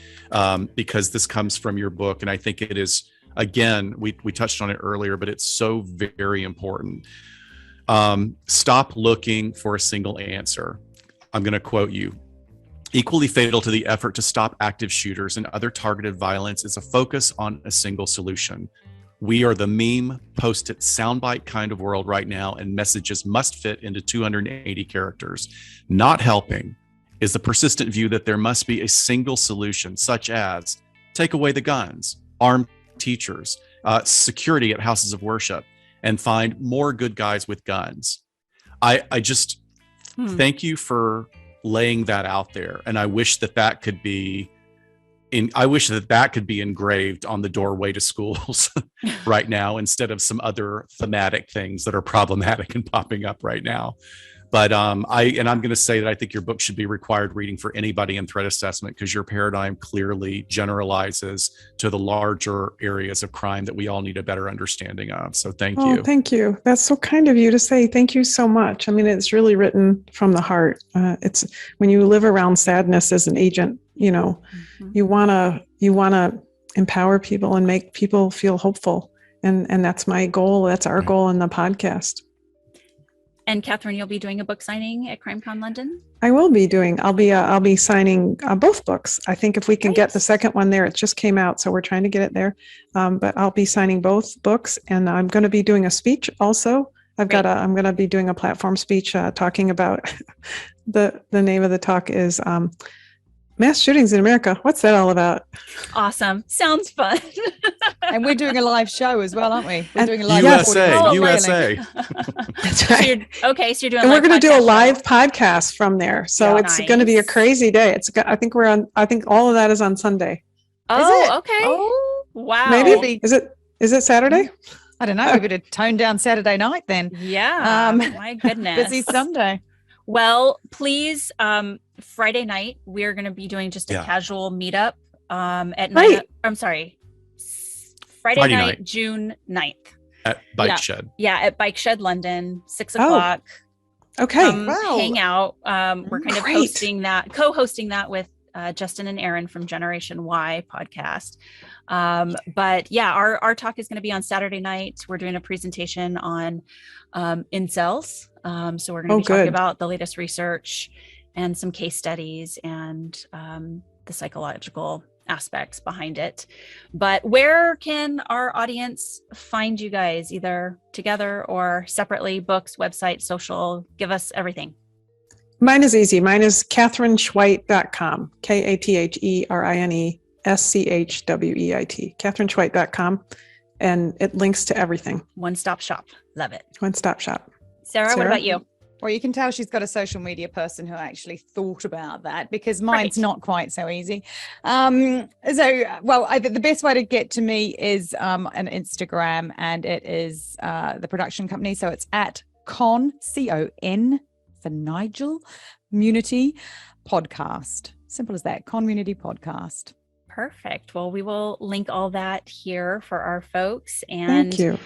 because this comes from your book, and I think it is, again, we touched on it earlier, but it's so very important. Stop looking for a single answer. I'm going to quote you. Equally fatal to the effort to stop active shooters and other targeted violence is a focus on a single solution. We are the meme, post-it, soundbite kind of world right now, and messages must fit into 280 characters. Not helping is the persistent view that there must be a single solution, such as take away the guns, arm teachers, security at houses of worship, and find more good guys with guns. I just thank you for laying that out there, and I wish that could be engraved on the doorway to schools right now, instead of some other thematic things that are problematic and popping up right now. But I'm going to say that I think your book should be required reading for anybody in threat assessment, because your paradigm clearly generalizes to the larger areas of crime that we all need a better understanding of. So thank you. Thank you. That's so kind of you to say. Thank you so much. I mean, it's really written from the heart. It's when you live around sadness as an agent, you know, you want to empower people and make people feel hopeful. And that's my goal. That's our goal in the podcast. And Catherine, you'll be doing a book signing at CrimeCon London? I will be doing. I'll be signing both books. I think if we can get the second one there, it just came out, so we're trying to get it there. But I'll be signing both books, and I'm going to be doing a speech also. I'm going to be doing a platform speech talking about the name of the talk is Mass Shootings in America. What's that all about? Awesome. Sounds fun. And we're doing a live show as well, aren't we? We're doing a live USA. That's right. So you're doing. And we're going to do a live podcast from there. So it's going to be a crazy day. I think all of that is on Sunday. Oh, okay. Oh, wow. Maybe is it Saturday? I don't know. We better tone down Saturday night then. Yeah. My goodness. Busy Sunday. Well, please, Friday night, we're going to be doing just a casual meetup at night. I'm sorry. Friday night, June 9th. At Bike Shed. Yeah, at Bike Shed London, 6 o'clock. Okay. Hang out. We're kind of co-hosting that with Justin and Aaron from Generation Y podcast. But yeah, our talk is going to be on Saturday night. We're doing a presentation on incels. So we're going to be talking about the latest research and some case studies and the psychological aspects behind it. But where can our audience find you guys, either together or separately? Books, website, social? Give us everything. Mine is easy. Mine is KatherineSchweit.com. KatherineSchweit. KatherineSchweit.com. And it links to everything. One-stop shop. Love it. One-stop shop. Sarah, what about you? Well, you can tell she's got a social media person who actually thought about that, because mine's not quite so easy. The best way to get to me is an Instagram, and it is the production company. So it's at CON for Nigel Munity Podcast. Simple as that. Community Podcast. Perfect. Well, we will link all that here for our folks. And Thank you.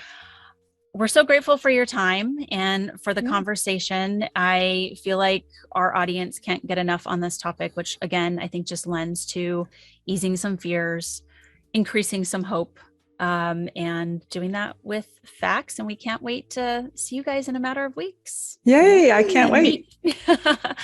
we're so grateful for your time and for the conversation. I feel like our audience can't get enough on this topic, which again, I think just lends to easing some fears, increasing some hope, and doing that with facts. And we can't wait to see you guys in a matter of weeks. Yay, I can't wait. Meet.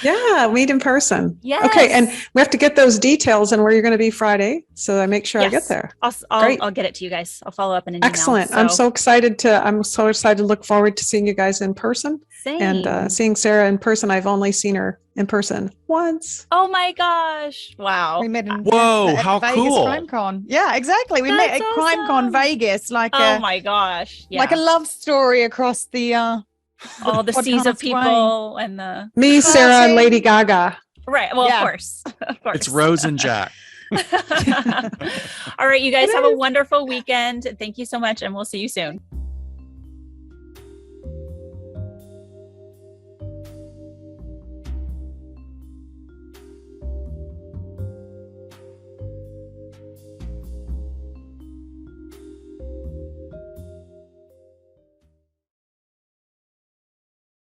Yeah, meet in person. Yes. Okay, and we have to get those details and where you're going to be Friday, so I make sure I get there. I'll get it to you guys. I'll follow up in an email. Excellent. I'm so excited to look forward to seeing you guys in person. Same. And seeing Sarah in person. I've only seen her in person once. Oh my gosh. Wow. We met in how Vegas cool. CrimeCon. Yeah, exactly. We met at That's CrimeCon awesome. Vegas, like Oh my gosh. Yeah. like a love story across the all the seas of podcast people and the Me, Sarah, and Lady Gaga. right. Well, Yeah. of course. Of course. It's Rose and Jack. All right, you guys have a wonderful weekend. Thank you so much, and we'll see you soon.